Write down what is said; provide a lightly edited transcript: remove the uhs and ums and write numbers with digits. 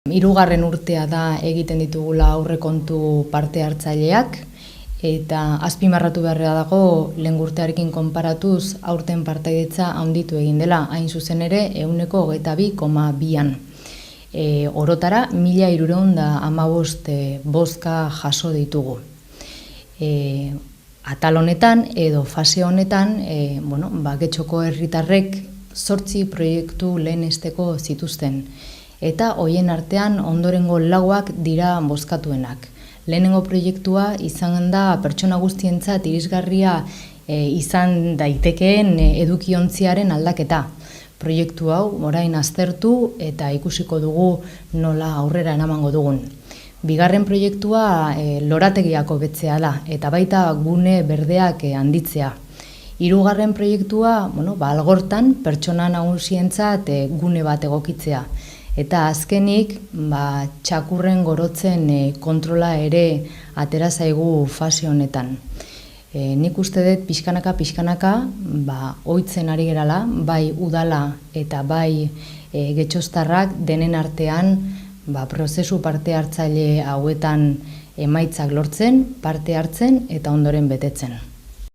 Hirugarren urtea da egiten ditugula aurrekontu parte hartzaileak, eta azpimarratu beharra dago lehen urtearekin konparatuz aurten partaidetza handitu egin dela, hain zuzen ere 22,2an. Orotara 1.315 bozka jaso ditugu. Atal honetan edo fase honetan, Getxoko herritarrek 8 proiektu lehenesteko zituzten, eta hoien artean ondorengo lauak dira bozkatuenak. Lehenengo proiektua izan da pertsona guztientzat irisgarria izan daitekeen edukiontziaren aldaketa. Proiektu hau orain aztertu eta ikusiko dugu nola aurrera eramango dugun. Bigarren proiektua lorategiak hobetzea da eta baita gune berdeak handitzea. Hirugarren proiektua, Algortan pertsona nagusientzat gune bat egokitzea. Eta azkenik, txakurren gorotzen kontrola ere atera zaigu fase honetan. Nik uste dut pixkanaka, ohitzen ari gerala, bai udala eta bai getxoztarrak denen artean prozesu parte hartzaile hauetan emaitzak lortzen, parte hartzen eta ondoren betetzen.